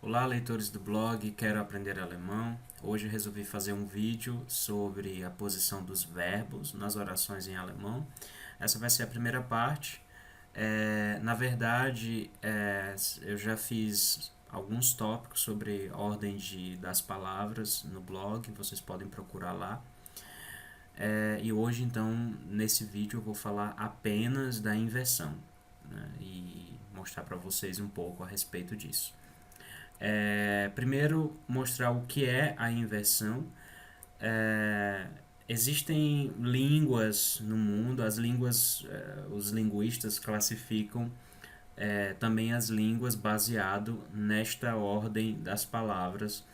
Olá, leitores do blog Quero Aprender Alemão. Hoje eu resolvi fazer um vídeo sobre a posição dos verbos nas orações em alemão. Essa vai ser a primeira parte. Na verdade, eu já fiz alguns tópicos sobre ordem das palavras no blog, vocês podem procurar lá. E hoje, então, nesse vídeo eu vou falar apenas da inversão, né, e mostrar para vocês um pouco a respeito disso. Primeiro, mostrar o que é a inversão. É, Existem línguas no mundo, os linguistas classificam também as línguas baseado nesta ordem das palavras.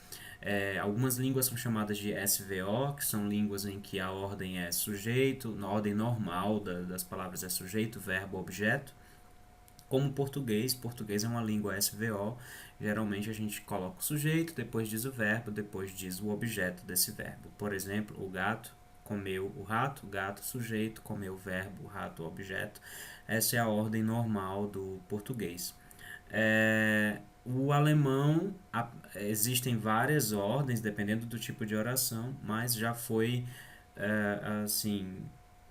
Algumas línguas são chamadas de SVO, que são línguas em que a ordem é sujeito, na ordem normal das palavras é sujeito, verbo, objeto. Como português é uma língua SVO, geralmente a gente coloca o sujeito, depois diz o verbo, depois diz o objeto desse verbo. Por exemplo, o gato comeu o rato, gato sujeito, comeu o verbo, o rato objeto. Essa é a ordem normal do português. O alemão, existem várias ordens, dependendo do tipo de oração, mas já foi assim,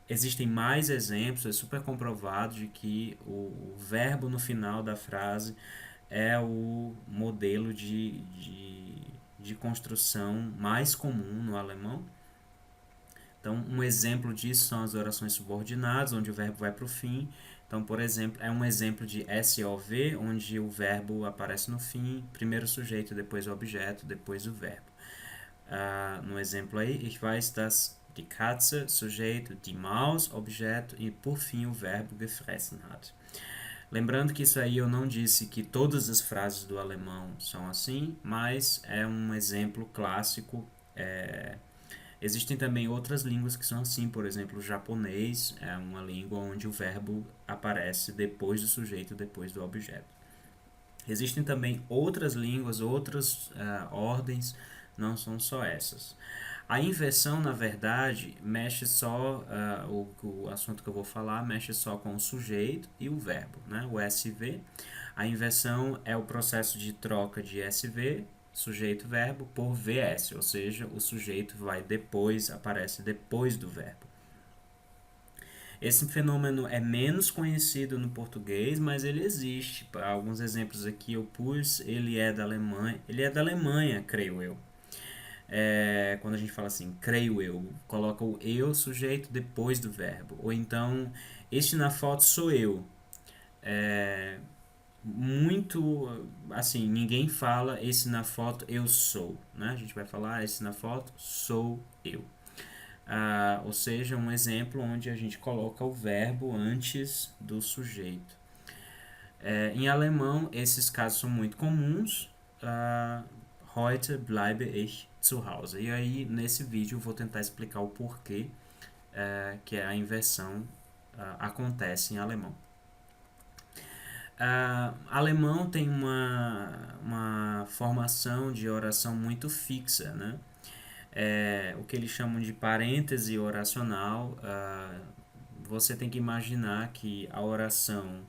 existem mais exemplos, é super comprovado de que o verbo no final da frase é o modelo de construção mais comum no alemão. Então, um exemplo disso são as orações subordinadas, onde o verbo vai para o fim. Então, por exemplo, é um exemplo de SOV, onde o verbo aparece no fim, primeiro o sujeito, depois o objeto, depois o verbo. No exemplo aí, ich weiß, dass die Katze, sujeito, die Maus, objeto e por fim o verbo gefressen hat. Lembrando que isso aí eu não disse que todas as frases do alemão são assim, mas é um exemplo clássico. Existem também outras línguas que são assim, por exemplo, o japonês é uma língua onde o verbo aparece depois do sujeito, depois do objeto. Existem também outras línguas, outras ordens, não são só essas. A inversão, na verdade, mexe só, o assunto que eu vou falar mexe só com o sujeito e o verbo, né? O SV. A inversão é o processo de troca de SV, sujeito-verbo, por VS, ou seja, o sujeito vai depois, aparece depois do verbo. Esse fenômeno é menos conhecido no português, mas ele existe. Alguns exemplos aqui eu pus, ele é da Alemanha, creio eu. Quando a gente fala assim, creio eu, coloca o eu sujeito depois do verbo. Ou então, este na foto sou eu. É, Muito assim, ninguém fala esse na foto eu sou, né? A gente vai falar esse na foto sou eu. Ou seja, um exemplo onde a gente coloca o verbo antes do sujeito. Em alemão, esses casos são muito comuns. Heute bleibe ich zu Hause. E aí, nesse vídeo, eu vou tentar explicar o porquê que a inversão acontece em alemão. Alemão tem uma formação de oração muito fixa, né? O que eles chamam de parêntese oracional. Você tem que imaginar que a oração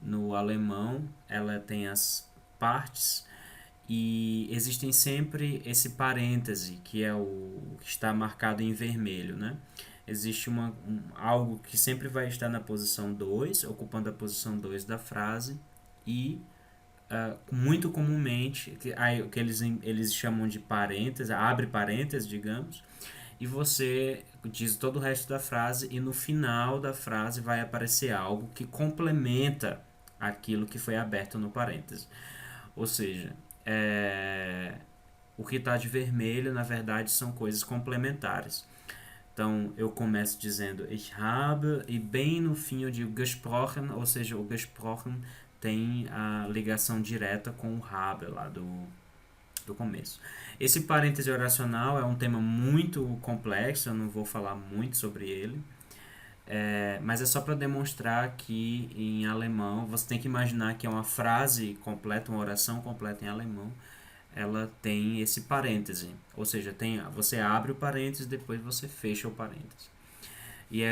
no alemão ela tem as partes e existem sempre esse parêntese que é o que está marcado em vermelho, né? Existe algo que sempre vai estar na posição 2 ocupando a posição 2 da frase e muito comumente o que eles chamam de parênteses, abre parênteses, digamos, e você diz todo o resto da frase e no final da frase vai aparecer algo que complementa aquilo que foi aberto no parêntese. Ou seja, o que está de vermelho, na verdade, são coisas complementares. Então, eu começo dizendo ich habe e bem no fim eu digo gesprochen, ou seja, o gesprochen tem a ligação direta com o habe lá do começo. Esse parêntese oracional é um tema muito complexo, eu não vou falar muito sobre ele, mas é só para demonstrar que em alemão você tem que imaginar que é uma frase completa, uma oração completa em alemão, ela tem esse parêntese, ou seja, você abre o parêntese depois você fecha o parêntese. E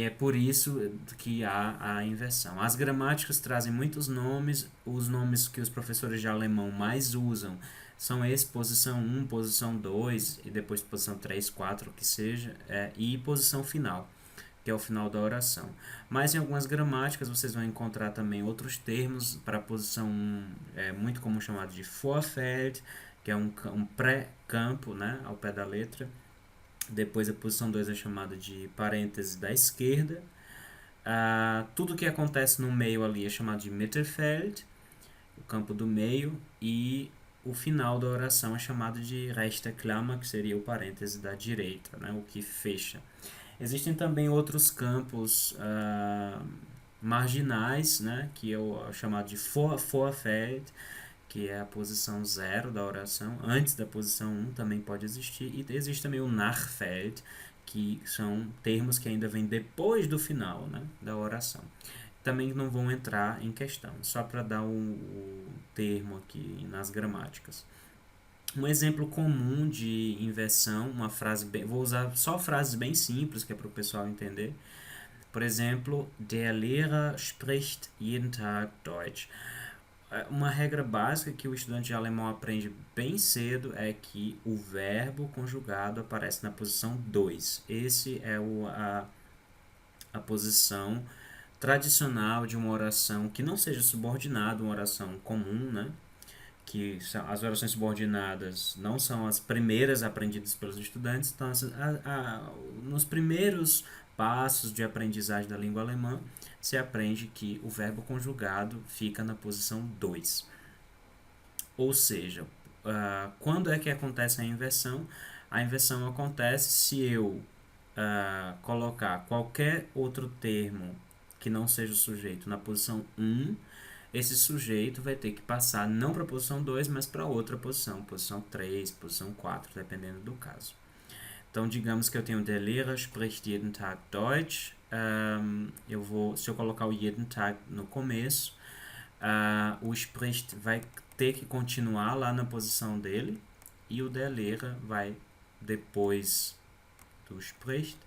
é por isso que há a inversão. As gramáticas trazem muitos nomes, os nomes que os professores de alemão mais usam são esse, posição um, posição 2 e depois posição 3, 4, o que seja, e posição final, que é o final da oração. Mas em algumas gramáticas vocês vão encontrar também outros termos para a posição 1, muito comum chamado de Vorfeld, que é um pré-campo, né, ao pé da letra. Depois a posição 2 é chamada de parêntese da esquerda. Tudo que acontece no meio ali é chamado de Mittelfeld, o campo do meio, e o final da oração é chamado de Rechteclama, que seria o parêntese da direita, né, o que fecha. Existem também outros campos marginais, né, que é o chamado de Vorfeld, que é a posição 0 da oração, antes da posição 1 também pode existir, e existe também o Nachfeld, que são termos que ainda vêm depois do final, né, da oração. Também não vão entrar em questão, só para dar o termo aqui nas gramáticas. Um exemplo comum de inversão, uma frase bem, vou usar só frases bem simples que é para o pessoal entender. Por exemplo, der Lehrer spricht jeden Tag Deutsch. Uma regra básica que o estudante de alemão aprende bem cedo é que o verbo conjugado aparece na posição 2. Esse é a posição tradicional de uma oração que não seja subordinada, uma oração comum, né? Que as orações subordinadas não são as primeiras aprendidas pelos estudantes, então nos primeiros passos de aprendizagem da língua alemã, se aprende que o verbo conjugado fica na posição 2. Ou seja, quando é que acontece a inversão? A inversão acontece se eu colocar qualquer outro termo que não seja o sujeito na posição 1, esse sujeito vai ter que passar não para a posição 2, mas para outra posição, posição 3, posição 4, dependendo do caso. Então, digamos que eu tenho der Lehrer spricht jeden Tag Deutsch. Se eu colocar o jeden Tag no começo, o spricht vai ter que continuar lá na posição dele e o der Lehrer vai depois do spricht.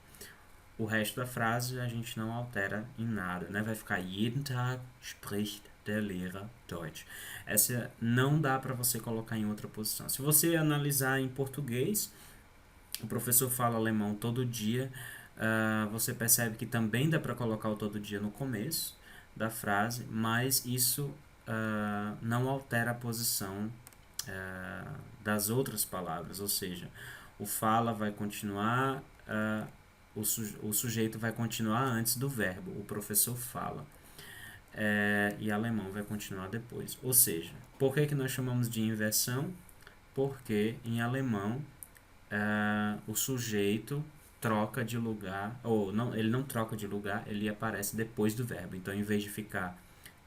O resto da frase a gente não altera em nada, né? Vai ficar jeden Tag spricht der Lehrer Deutsch. Essa não dá para você colocar em outra posição. Se você analisar em português, o professor fala alemão todo dia, você percebe que também dá para colocar o todo dia no começo da frase, mas isso não altera a posição das outras palavras, ou seja, o fala vai continuar, o sujeito vai continuar antes do verbo, o professor fala, e alemão vai continuar depois. Ou seja, por que nós chamamos de inversão? Porque em alemão o sujeito troca de lugar, ou não, ele não troca de lugar, ele aparece depois do verbo. Então, em vez de ficar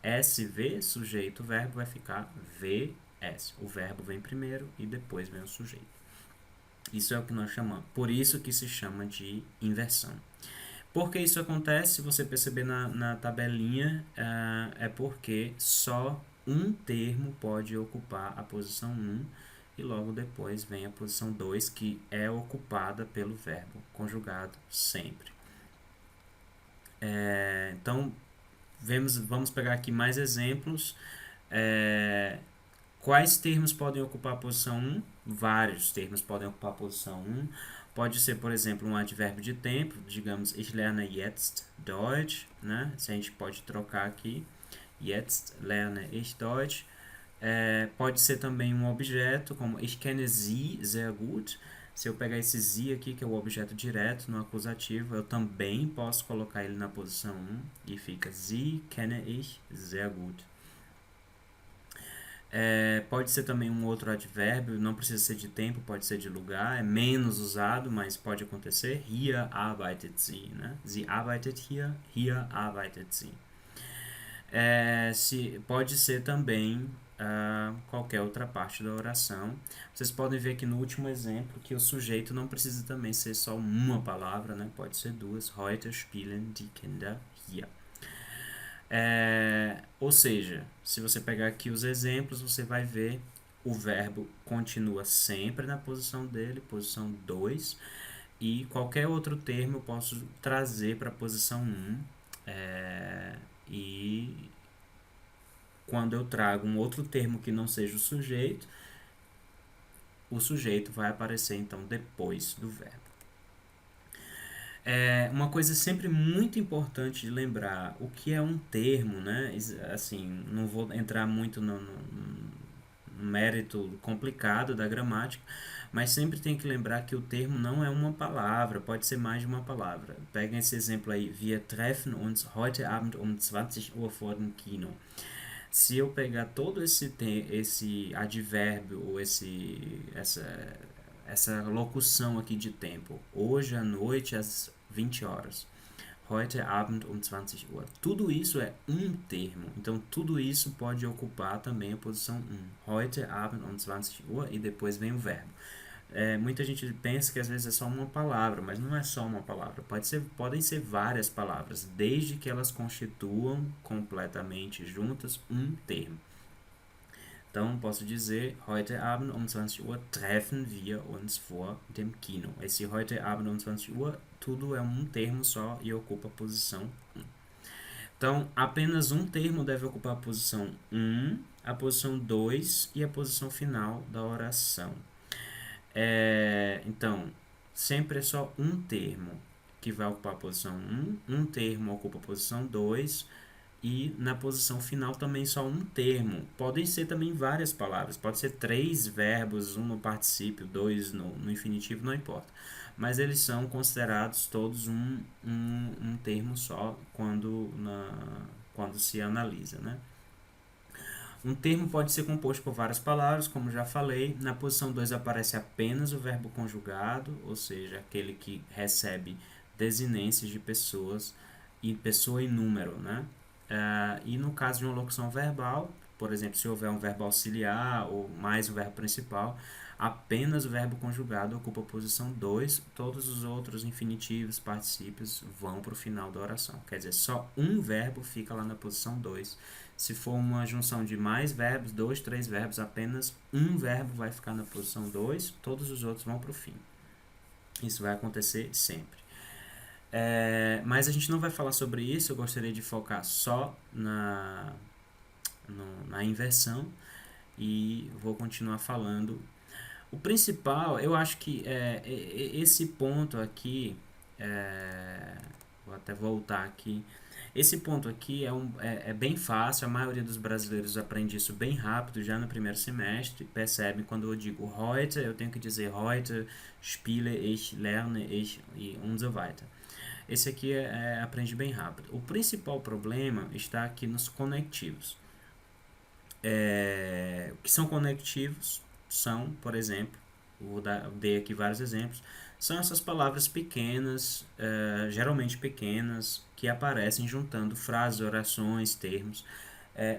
SV, sujeito, verbo, vai ficar VS. O verbo vem primeiro e depois vem o sujeito. Isso é o que nós chamamos. Por isso que se chama de inversão. Por que isso acontece? Se você perceber na tabelinha, é porque só um termo pode ocupar a posição 1 e logo depois vem a posição 2, que é ocupada pelo verbo conjugado sempre. Então, vamos pegar aqui mais exemplos. Quais termos podem ocupar a posição 1? Vários termos podem ocupar a posição 1. Pode ser, por exemplo, um advérbio de tempo, digamos, ich lerne jetzt Deutsch, né? Se a gente pode trocar aqui, jetzt lerne ich Deutsch. Pode ser também um objeto, como ich kenne Sie sehr gut. Se eu pegar esse Sie aqui, que é o objeto direto no acusativo, eu também posso colocar ele na posição 1 e fica Sie kenne ich sehr gut. Pode ser também um outro advérbio, não precisa ser de tempo, pode ser de lugar, é menos usado, mas pode acontecer. Hier arbeitet sie, né? Sie arbeitet hier, hier arbeitet sie. Pode ser também qualquer outra parte da oração. Vocês podem ver aqui no último exemplo que o sujeito não precisa também ser só uma palavra, né? Pode ser duas. Heute spielen die Kinder hier. Ou seja, se você pegar aqui os exemplos, você vai ver o verbo continua sempre na posição dele, posição 2, E qualquer outro termo eu posso trazer para a posição 1. E quando eu trago um outro termo que não seja o sujeito vai aparecer então depois do verbo. Uma coisa sempre muito importante de lembrar, o que é um termo, né? Assim, não vou entrar muito no mérito complicado da gramática, mas sempre tem que lembrar que o termo não é uma palavra, pode ser mais de uma palavra. Pega esse exemplo aí, wir treffen uns heute Abend 20 Uhr vor dem Kino. Se eu pegar todo esse advérbio ou essa locução aqui de tempo, hoje à noite às 20 horas, heute Abend 20 Uhr, tudo isso é um termo, então tudo isso pode ocupar também a posição 1. Heute Abend 20 Uhr e depois vem o verbo. Muita gente pensa que às vezes é só uma palavra, mas não é só uma palavra. Podem ser várias palavras, desde que elas constituam completamente juntas um termo. Então, posso dizer, heute Abend 20 Uhr treffen wir uns vor dem Kino. Esse heute Abend 20 Uhr, tudo é um termo só e ocupa a posição 1. Então, apenas um termo deve ocupar a posição 1, a posição 2 e a posição final da oração. Então, sempre é só um termo que vai ocupar a posição 1, um termo ocupa a posição 2 e na posição final também só um termo. Podem ser também várias palavras, pode ser 3 verbos, um no particípio, 2 no infinitivo, não importa. Mas eles são considerados todos um termo só quando se analisa, né? Um termo pode ser composto por várias palavras, como já falei. Na posição 2 aparece apenas o verbo conjugado, ou seja, aquele que recebe desinências de pessoas, e pessoa e número, né? E no caso de uma locução verbal, por exemplo, se houver um verbo auxiliar ou mais um verbo principal, apenas o verbo conjugado ocupa a posição 2, todos os outros infinitivos, particípios vão para o final da oração. Quer dizer, só um verbo fica lá na posição 2. Se for uma junção de mais verbos, 2, 3 verbos, apenas um verbo vai ficar na posição 2, todos os outros vão para o fim. Isso vai acontecer sempre. Mas a gente não vai falar sobre isso, eu gostaria de focar só na inversão e vou continuar falando. O principal, eu acho que esse ponto aqui, vou até voltar aqui. Esse ponto aqui é bem fácil, a maioria dos brasileiros aprende isso bem rápido, já no primeiro semestre. Percebem quando eu digo heute, eu tenho que dizer heute spiele ich, lerne ich und so weiter. Esse aqui aprende bem rápido. O principal problema está aqui nos conectivos. O que são conectivos? São, por exemplo, dei aqui vários exemplos, são essas palavras pequenas, geralmente pequenas, que aparecem juntando frases, orações, termos.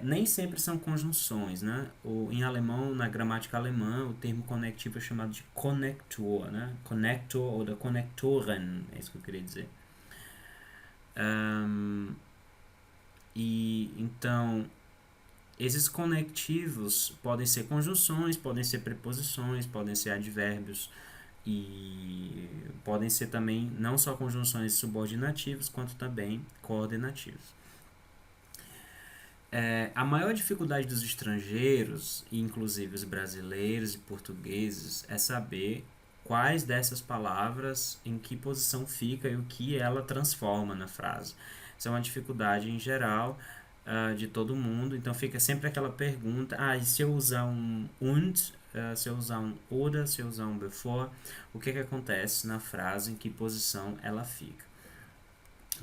Nem sempre são conjunções, né? Em alemão, na gramática alemã, o termo conectivo é chamado de Konnektor, né? Konnektor ou Konnektoren, é isso que eu queria dizer. E então, esses conectivos podem ser conjunções, podem ser preposições, podem ser advérbios e podem ser também não só conjunções subordinativas, quanto também coordenativos. A maior dificuldade dos estrangeiros, inclusive os brasileiros e portugueses, é saber quais dessas palavras em que posição fica e o que ela transforma na frase. Isso é uma dificuldade em geral de todo mundo, então fica sempre aquela pergunta, e se eu usar um und, se eu usar um oder, se eu usar um before, o que acontece na frase, em que posição ela fica.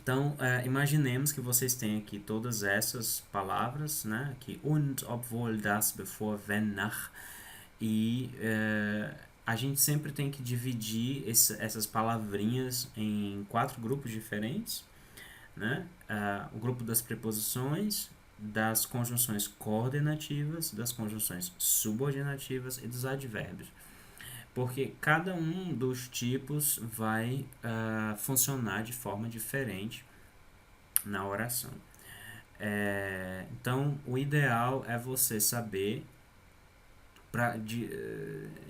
Então, imaginemos que vocês têm aqui todas essas palavras, né? Aqui, und, obwohl, das, bevor, wenn, nach. E a gente sempre tem que dividir essas palavrinhas em 4 grupos diferentes, né? O grupo das preposições, das conjunções coordenativas, das conjunções subordinativas e dos advérbios. Porque cada um dos tipos vai funcionar de forma diferente na oração. Então, o ideal é você saber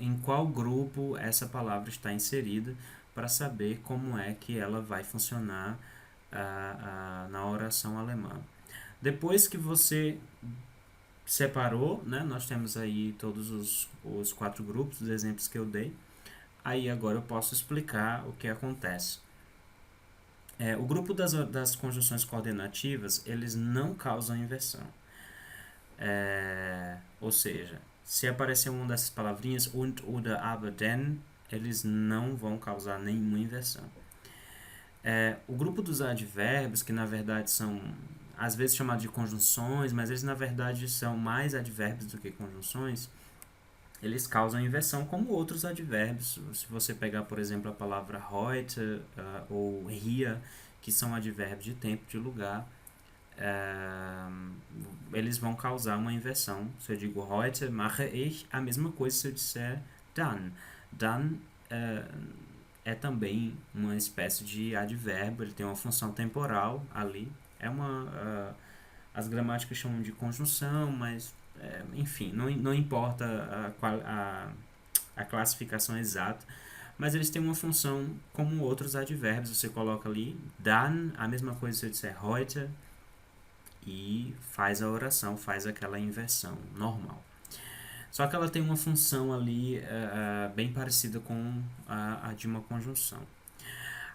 em qual grupo essa palavra está inserida para saber como é que ela vai funcionar na oração alemã. Depois que você separou, né, nós temos aí todos os 4 grupos, os exemplos que eu dei. Aí agora eu posso explicar o que acontece. O grupo das conjunções coordenativas, eles não causam inversão. Ou seja, se aparecer uma dessas palavrinhas, und, oder, aber, denn, eles não vão causar nenhuma inversão. O grupo dos advérbios, que na verdade são às vezes chamados de conjunções, mas eles na verdade são mais advérbios do que conjunções, eles causam inversão como outros advérbios. Se você pegar, por exemplo, a palavra heute ou hier, que são advérbios de tempo, de lugar, eles vão causar uma inversão. Se eu digo heute mache ich, a mesma coisa se eu disser dann. Dann é também uma espécie de advérbio, ele tem uma função temporal ali. As gramáticas chamam de conjunção, mas enfim, não importa a classificação exata, mas eles têm uma função como outros advérbios. Você coloca ali dann, a mesma coisa se eu disser heute, e faz a oração, faz aquela inversão normal. Só que ela tem uma função ali bem parecida com a de uma conjunção.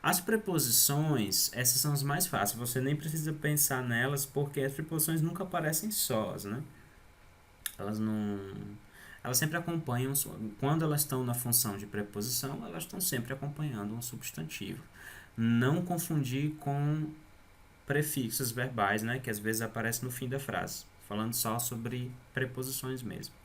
As preposições, essas são as mais fáceis, você nem precisa pensar nelas, porque as preposições nunca aparecem sós, né? Elas sempre acompanham, quando elas estão na função de preposição, elas estão sempre acompanhando um substantivo. Não confundir com prefixos verbais, né, que às vezes aparecem no fim da frase, falando só sobre preposições mesmo.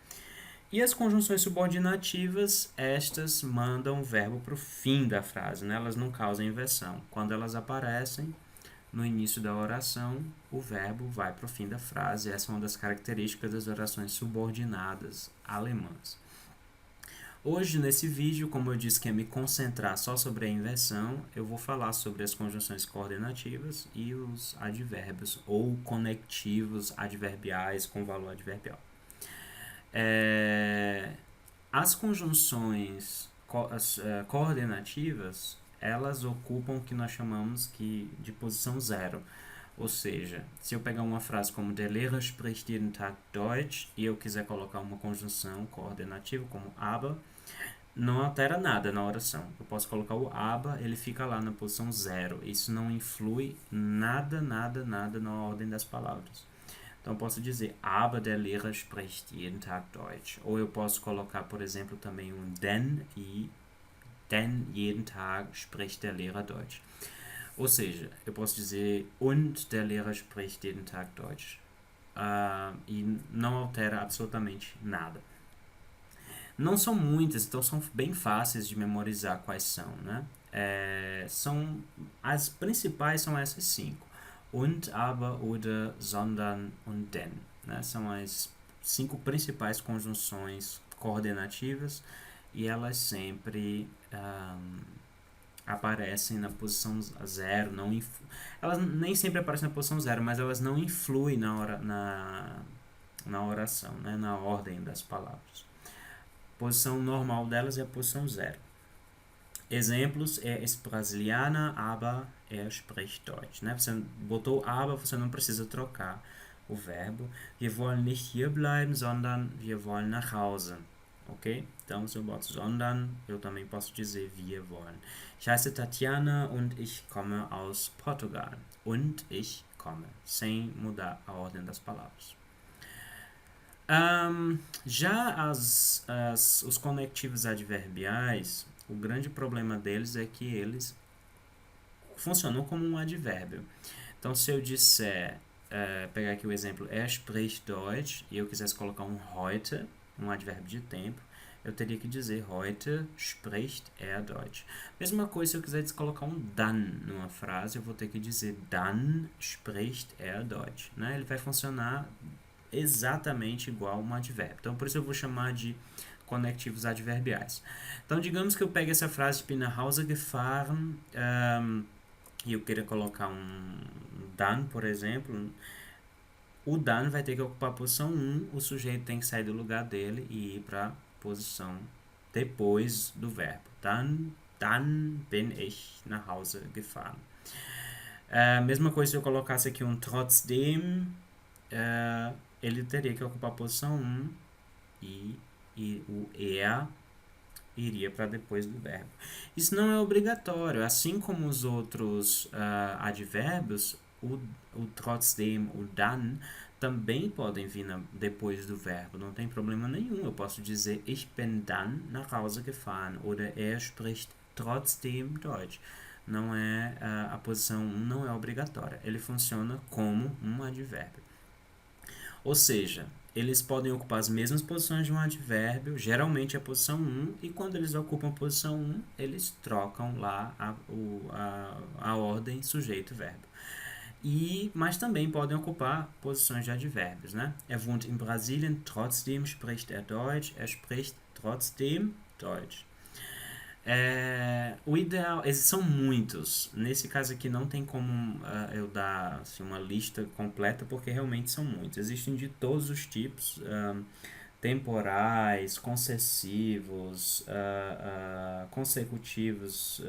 E as conjunções subordinativas, estas mandam o verbo para o fim da frase, né? Elas não causam inversão. Quando elas aparecem no início da oração, o verbo vai para o fim da frase. Essa é uma das características das orações subordinadas alemãs. Hoje, nesse vídeo, como eu disse que ia me concentrar só sobre a inversão, eu vou falar sobre as conjunções coordenativas e os advérbios ou conectivos adverbiais com valor adverbial. As conjunções coordenativas, elas ocupam o que nós chamamos de posição zero. Ou seja, se eu pegar uma frase como Der Lehrer spricht jeden Tag Deutsch e eu quiser colocar uma conjunção coordenativa como aber, não altera nada na oração. Eu posso colocar o aber, ele fica lá na posição zero. Isso não influi nada na ordem das palavras. Então eu posso dizer aber der Lehrer spricht jeden Tag Deutsch. Ou eu posso colocar, por exemplo, também um denn jeden Tag spricht der Lehrer Deutsch. Ou seja, eu posso dizer und der Lehrer spricht jeden Tag Deutsch. E não altera absolutamente nada. Não são muitas, então são bem fáceis de memorizar quais são, né? As principais são essas 5. Und, aber, oder, sondern und denn. Né? São as 5 principais conjunções coordenativas e elas sempre aparecem na posição zero. Elas nem sempre aparecem na posição zero, mas elas não influem na oração, né? Na ordem das palavras. A posição normal delas é a posição zero. Exemplos, ist Brasilianer, aber spricht Deutsch. Né? Você botou aber, você não precisa trocar o verbo. Wir wollen nicht hier bleiben, sondern wir wollen nach Hause. Ok? Então, se eu boto sondern, eu também posso dizer wir wollen. Ich heiße Tatjana und ich komme aus Portugal. Und ich komme. Sem mudar a ordem das palavras. Já os conectivos adverbiais, o grande problema deles é que eles funcionam como um advérbio. Então, se eu disser, pegar aqui o exemplo, spricht Deutsch, e eu quisesse colocar um heute, um advérbio de tempo, eu teria que dizer heute spricht Deutsch. Mesma coisa se eu quiser colocar um dann numa frase, eu vou ter que dizer dann spricht Deutsch. Né? Ele vai funcionar exatamente igual um advérbio. Então, por isso eu vou chamar de conectivos adverbiais. Então, digamos que eu pegue essa frase, ich bin nach Hause gefahren, e eu queira colocar um dann, por exemplo. O dann vai ter que ocupar a posição 1, o sujeito tem que sair do lugar dele e ir para a posição depois do verbo. Dann dann bin ich nach Hause gefahren. Mesma coisa se eu colocasse aqui um trotzdem, ele teria que ocupar a posição 1 e o er iria para depois do verbo. Isso não é obrigatório, assim como os outros advérbios, o trotzdem, o dann, também podem vir depois do verbo, não tem problema nenhum. Eu posso dizer ich bin dann nach Hause gefahren oder er spricht trotzdem Deutsch. Não é a posição 1 não é obrigatória, ele funciona como um advérbio. Ou seja, eles podem ocupar as mesmas posições de um advérbio, geralmente a posição 1, e quando eles ocupam a posição 1, eles trocam lá a ordem sujeito-verbo. Mas também podem ocupar posições de advérbios, né? wohnt in Brasilien, trotzdem spricht Deutsch, spricht trotzdem Deutsch. O ideal, esses são muitos. Nesse caso aqui não tem como eu dar assim, uma lista completa, porque realmente são muitos. Existem de todos os tipos, temporais, concessivos, consecutivos,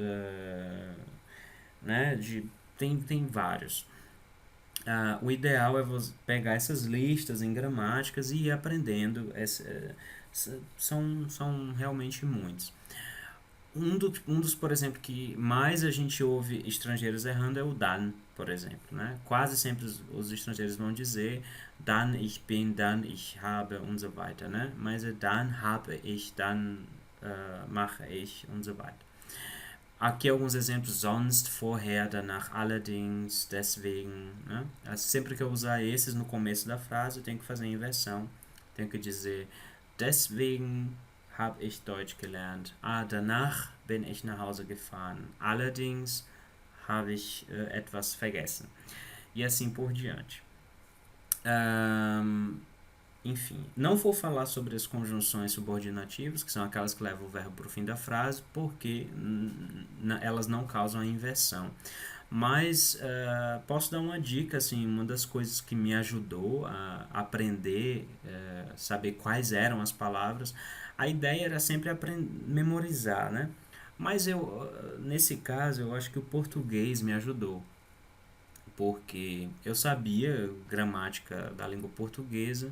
né? Tem vários. O ideal é você pegar essas listas em gramáticas e ir aprendendo. São realmente muitos. Um dos, por exemplo, que mais a gente ouve estrangeiros errando é o dann, por exemplo, né? Quase sempre os estrangeiros vão dizer dann ich bin, dann ich habe und so weiter, né? Mas é dann habe ich, dann mache ich und so weiter. Aqui alguns exemplos: sonst, vorher, danach, allerdings, deswegen, né? Sempre que eu usar esses no começo da frase, eu tenho que fazer a inversão. Tenho que dizer deswegen habe ich Deutsch gelernt. Danach bin ich nach Hause gefahren. Allerdings habe ich etwas vergessen. E assim por diante. Enfim, não vou falar sobre as conjunções subordinativas, que são aquelas que levam o verbo para o fim da frase, porque elas não causam a inversão. Mas posso dar uma dica, assim, uma das coisas que me ajudou a aprender, saber quais eram as palavras. A ideia era sempre memorizar, né? Mas nesse caso, eu acho que o português me ajudou, porque eu sabia gramática da língua portuguesa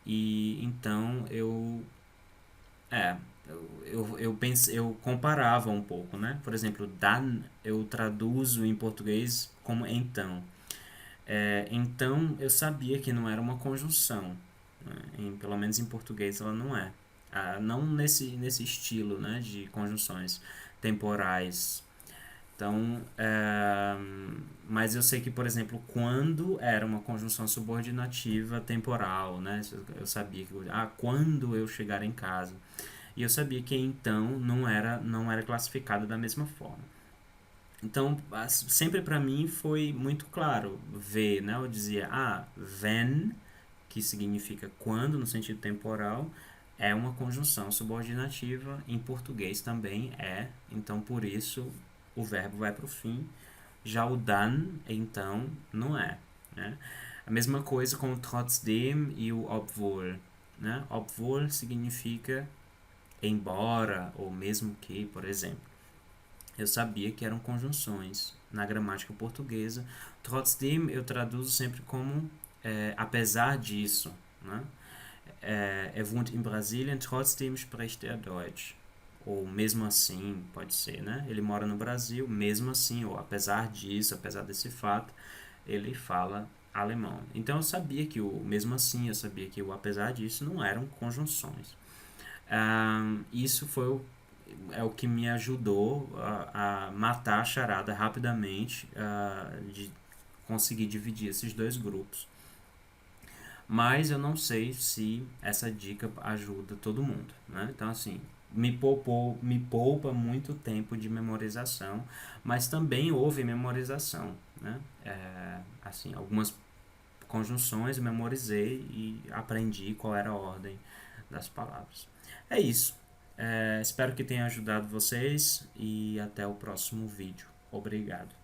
e então eu comparava um pouco, né? Por exemplo, dann eu traduzo em português como então. Então eu sabia que não era uma conjunção, né? Pelo menos em português ela não é. Não nesse estilo, né, de conjunções temporais. Então, mas eu sei que, por exemplo, quando era uma conjunção subordinativa temporal, né, eu sabia que quando eu chegar em casa, e eu sabia que então não era classificada da mesma forma. Então, sempre para mim foi muito claro ver, né, eu dizia wenn, que significa quando no sentido temporal, é uma conjunção subordinativa, em português também é, então por isso o verbo vai para o fim. Já o dann, então, não é, né? A mesma coisa com o trotzdem e o obwohl, né? Obwohl significa embora ou mesmo que, por exemplo. Eu sabia que eram conjunções na gramática portuguesa. Trotzdem eu traduzo sempre como apesar disso, né? Wohnt in Brasilien, trotzdem spricht Deutsch. Ou mesmo assim, pode ser, né? Ele mora no Brasil, mesmo assim, ou apesar disso, apesar desse fato, ele fala alemão. Então eu sabia que o mesmo assim, eu sabia que o apesar disso não eram conjunções. Isso é o que me ajudou a matar a charada rapidamente, de conseguir dividir esses dois grupos. Mas eu não sei se essa dica ajuda todo mundo, né? Então, assim, me poupa muito tempo de memorização, mas também houve memorização, né? Assim, algumas conjunções eu memorizei e aprendi qual era a ordem das palavras. É isso. Espero que tenha ajudado vocês e até o próximo vídeo. Obrigado.